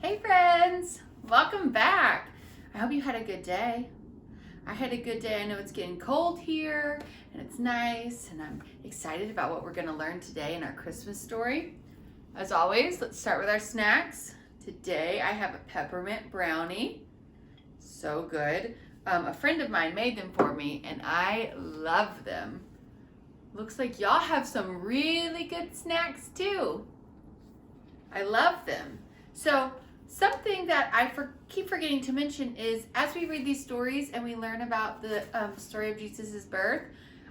Hey friends, welcome back. I hope you had a good day. I had a good day. I know it's getting cold here and it's nice, and I'm excited about what we're going to learn today in our Christmas story. As always, let's start with our snacks. Today I have a peppermint brownie. So good. A friend of mine made them for me and I love them. Looks like y'all have some really good snacks too. I love them. So something that I keep forgetting to mention is, as we read these stories and we learn about the story of Jesus' birth,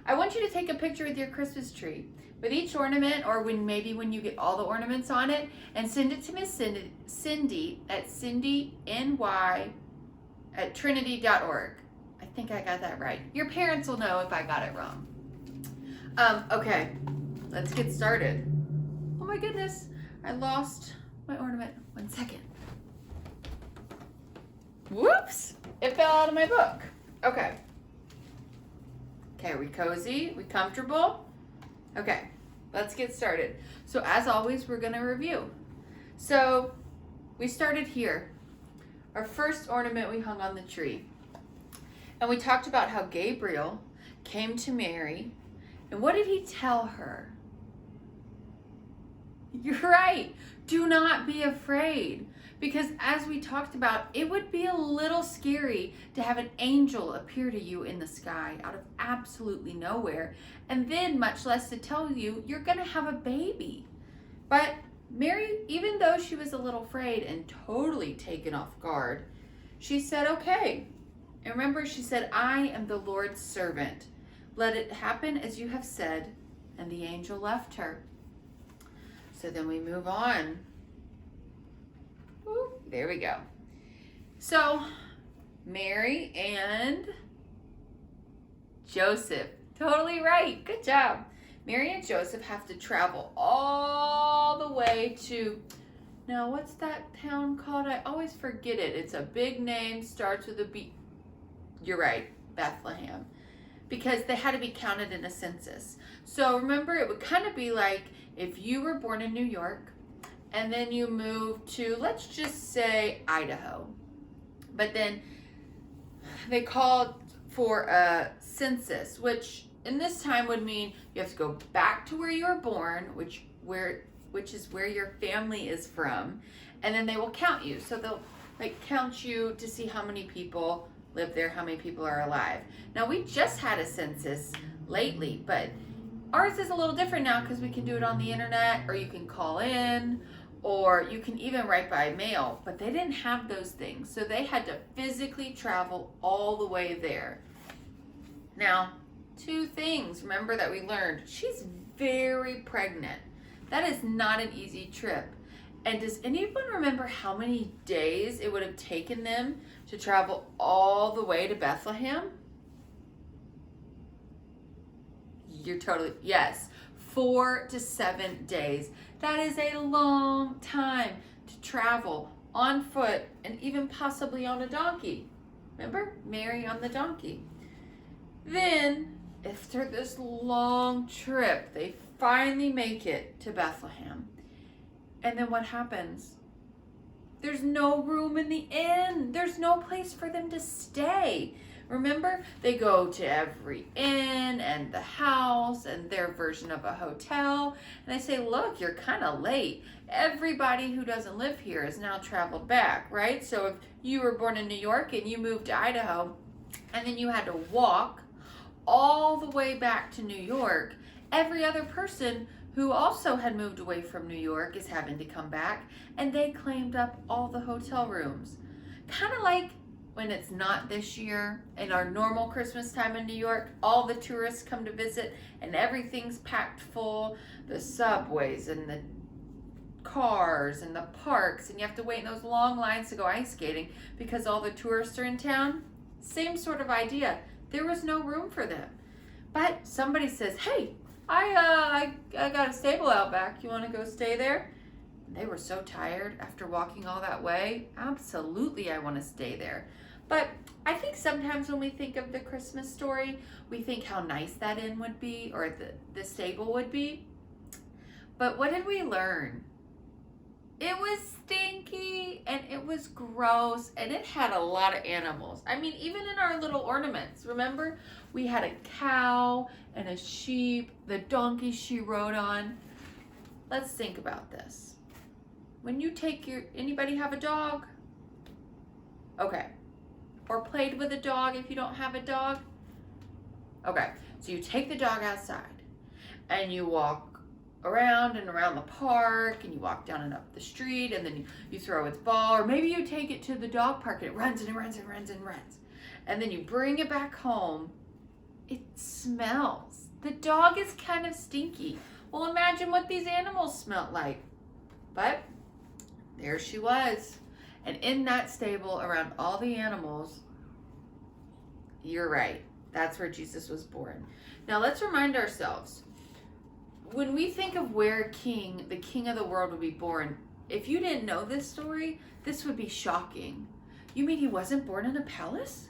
I want you to take a picture with your Christmas tree with each ornament, or when you get all the ornaments on it, and send it to Miss Cindy at cindyny@trinity.org. I think I got that right. Your parents will know if I got it wrong. Okay, let's get started. Oh my goodness, I lost my ornament. 1 second. Whoops! It fell out of my book. Okay. Okay, are we cozy? We comfortable? Okay, let's get started. So as always, we're going to review. So we started here. Our first ornament we hung on the tree. And we talked about how Gabriel came to Mary. And what did he tell her? You're right. Do not be afraid. Because as we talked about, it would be a little scary to have an angel appear to you in the sky out of absolutely nowhere. And then much less to tell you you're going to have a baby. But Mary, even though she was a little afraid and totally taken off guard, she said, okay. And remember, she said, I am the Lord's servant. Let it happen as you have said. And the angel left her. So then we move on. Ooh, there we go. So Mary and Joseph, totally right. Good job. Mary and Joseph have to travel all the way to, now what's that town called? I always forget it. It's a big name, starts with a B. You're right, Bethlehem. Because they had to be counted in a census. So remember, it would kind of be like if you were born in New York and then you moved to, let's just say, Idaho. But then they called for a census, which in this time would mean you have to go back to where you were born, which is where your family is from, and then they will count you. So they'll count you to see how many people live there, how many people are alive. Now, we just had a census lately, but ours is a little different now because we can do it on the internet, or you can call in, or you can even write by mail, but they didn't have those things. So they had to physically travel all the way there. Now, 2 things, remember, that we learned. She's very pregnant. That is not an easy trip. And does anyone remember how many days it would have taken them to travel all the way to Bethlehem? You're totally, yes, 4 to 7 days. That is a long time to travel on foot and even possibly on a donkey. Remember, Mary on the donkey. Then, after this long trip, they finally make it to Bethlehem. And then what happens? There's no room in the inn. There's no place for them to stay. Remember, they go to every inn and the house and their version of a hotel. And they say, look, you're kind of late. Everybody who doesn't live here has now traveled back, right? So if you were born in New York and you moved to Idaho, and then you had to walk all the way back to New York, every other person who also had moved away from New York is having to come back, and they claimed up all the hotel rooms. Kind of like when it's not this year, in our normal Christmas time in New York, all the tourists come to visit and everything's packed full, the subways and the cars and the parks, and you have to wait in those long lines to go ice skating because all the tourists are in town. Same sort of idea. There was no room for them. But somebody says, hey, I got a stable out back. You want to go stay there? And they were so tired after walking all that way. Absolutely, I want to stay there. But I think sometimes when we think of the Christmas story, we think how nice that inn would be, or the stable would be. But what did we learn? It was stinky and was gross, and it had a lot of animals. I mean, even in our little ornaments, remember? We had a cow and a sheep, the donkey she rode on. Let's think about this. When you take anybody have a dog? Okay. Or played with a dog if you don't have a dog? Okay, so you take the dog outside and you walk around and around the park, and you walk down and up the street, and then you throw its ball, or maybe you take it to the dog park and it runs and it runs and runs and runs. And then you bring it back home. It smells. The dog is kind of stinky. Well, imagine what these animals smelled like. But there she was. And in that stable around all the animals, you're right. That's where Jesus was born. Now let's remind ourselves, when we think of where the king of the world would be born, if you didn't know this story, this would be shocking. You mean he wasn't born in a palace?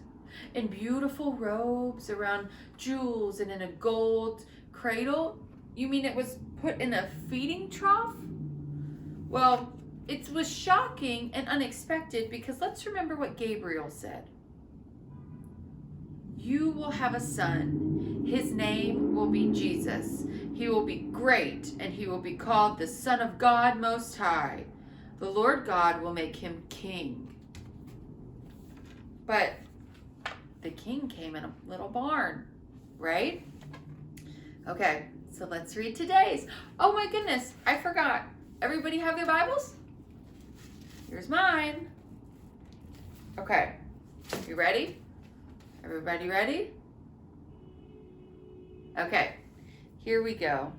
In beautiful robes, around jewels, and in a gold cradle? You mean it was put in a feeding trough? Well, it was shocking and unexpected, because let's remember what Gabriel said. You will have a son. His name will be Jesus. He will be great, and he will be called the Son of God Most High. The Lord God will make him king. But the king came in a little barn, right? Okay, so let's read today's. Oh my goodness, I forgot. Everybody have their Bibles? Here's mine. Okay, you ready? Everybody ready? Okay, here we go.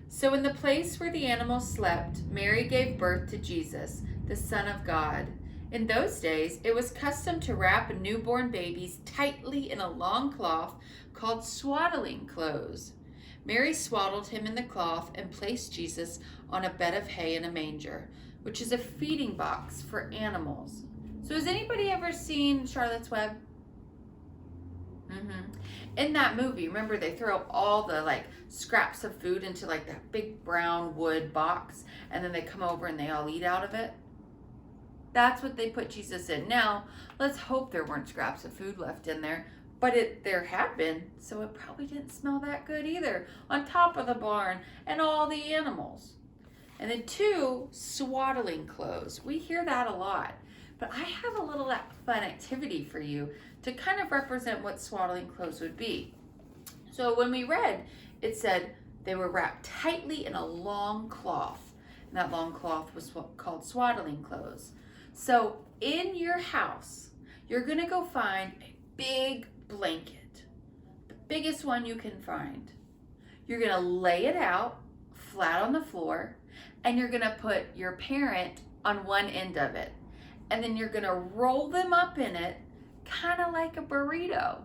So in the place where the animals slept, Mary gave birth to Jesus, the Son of God. In those days, it was custom to wrap newborn babies tightly in a long cloth called swaddling clothes. Mary swaddled him in the cloth and placed Jesus on a bed of hay in a manger, which is a feeding box for animals. So has anybody ever seen Charlotte's Web? In that movie, remember they throw all the scraps of food into that big brown wood box, and then they come over and they all eat out of it? That's what they put Jesus in. Now, let's hope there weren't scraps of food left in there, but there had been, so it probably didn't smell that good either, on top of the barn and all the animals. And then 2 swaddling clothes. We hear that a lot, but I have a little fun activity for you to kind of represent what swaddling clothes would be. So when we read, it said they were wrapped tightly in a long cloth, and that long cloth was called swaddling clothes. So in your house, you're gonna go find a big blanket, the biggest one you can find. You're gonna lay it out flat on the floor, and you're gonna put your parent on one end of it. And then you're gonna roll them up in it, kind of like a burrito.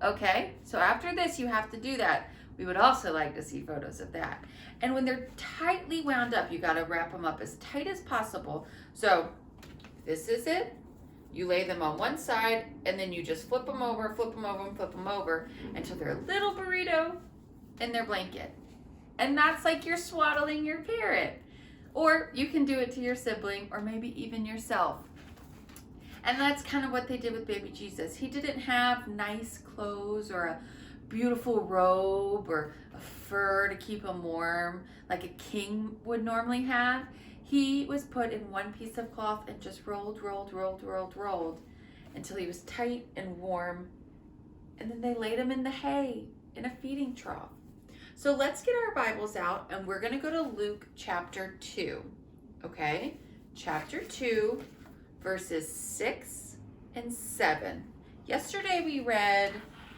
Okay, so after this, you have to do that. We would also like to see photos of that. And when they're tightly wound up, you gotta wrap them up as tight as possible. So this is it. You lay them on one side, and then you just flip them over, flip them over, and flip them over until they're a little burrito in their blanket. And that's like you're swaddling your parent. Or you can do it to your sibling, or maybe even yourself. And that's kind of what they did with baby Jesus. He didn't have nice clothes or a beautiful robe or a fur to keep him warm like a king would normally have. He was put in one piece of cloth and just rolled until he was tight and warm. And then they laid him in the hay in a feeding trough. So let's get our Bibles out, and we're going to go to Luke chapter 2, okay? Chapter 2, verses 6 and 7. Yesterday we read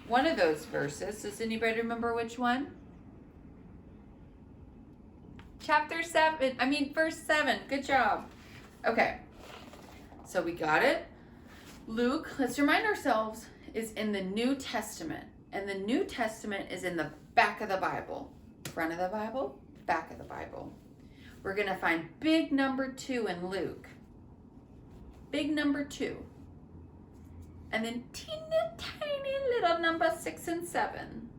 one of those verses. Does anybody remember which one? Verse 7. Good job. Okay, so we got it. Luke, let's remind ourselves, is in the New Testament. And the New Testament is in the back of the Bible. Front of the Bible, back of the Bible. We're going to find big number 2 in Luke. Big number 2. And then teeny tiny little number 6 and 7.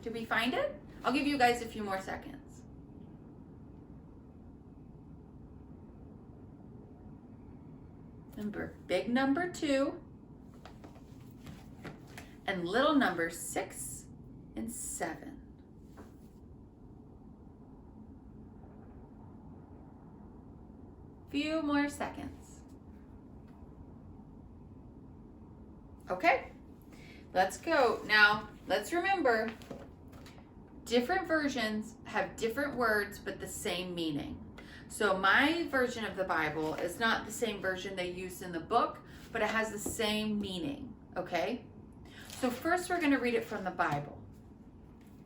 Did we find it? I'll give you guys a few more seconds. Remember, big number 2 and little numbers 6 and 7. Few more seconds. Okay, let's go. Now, let's remember, different versions have different words but the same meaning. So my version of the Bible is not the same version they used in the book, but it has the same meaning, okay? So first we're going to read it from the Bible.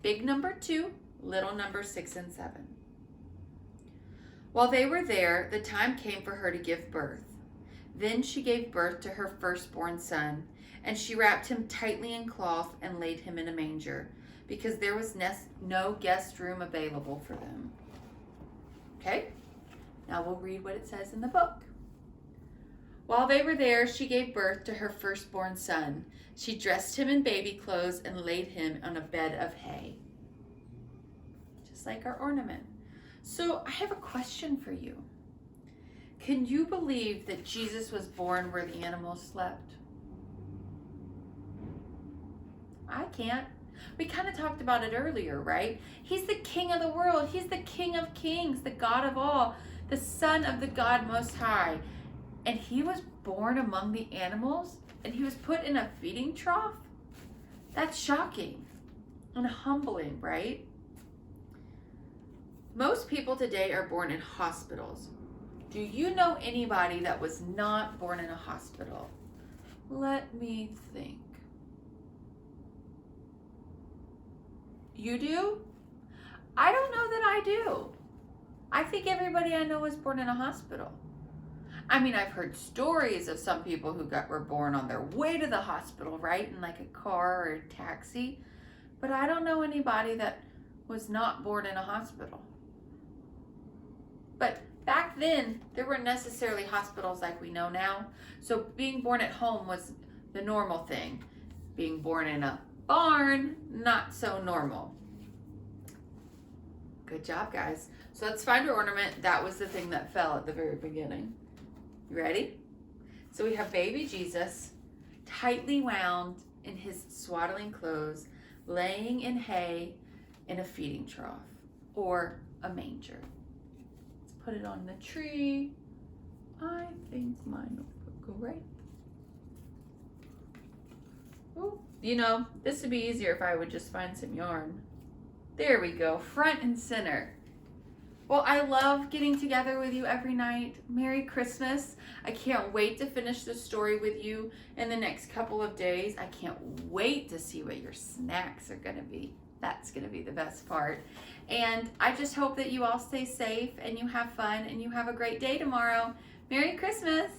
Big number 2, little number 6 and 7. While they were there, the time came for her to give birth. Then she gave birth to her firstborn son, and she wrapped him tightly in cloth and laid him in a manger, because there was no guest room available for them. Okay, now we'll read what it says in the book. While they were there, she gave birth to her firstborn son. She dressed him in baby clothes and laid him on a bed of hay. Just like our ornament. So I have a question for you. Can you believe that Jesus was born where the animals slept? I can't. We kind of talked about it earlier, right? He's the King of the world. He's the King of kings, the God of all, the Son of the God Most High. And he was born among the animals, and he was put in a feeding trough? That's shocking and humbling, right? Most people today are born in hospitals. Do you know anybody that was not born in a hospital? Let me think. You do? I don't know that I do. I think everybody I know was born in a hospital. I mean, I've heard stories of some people who were born on their way to the hospital, right? In like a car or a taxi. But I don't know anybody that was not born in a hospital. But back then, there weren't necessarily hospitals like we know now. So being born at home was the normal thing. Being born in a barn, not so normal. Good job, guys. So let's find our ornament. That was the thing that fell at the very beginning. You ready? So we have baby Jesus, tightly wound in his swaddling clothes, laying in hay in a feeding trough or a manger. Put it on the tree. I think mine will go right. Ooh, you know, this would be easier if I would just find some yarn. There we go, front and center. Well, I love getting together with you every night. Merry Christmas. I can't wait to finish the story with you in the next couple of days. I can't wait to see what your snacks are gonna be. That's gonna be the best part. And I just hope that you all stay safe and you have fun and you have a great day tomorrow. Merry Christmas.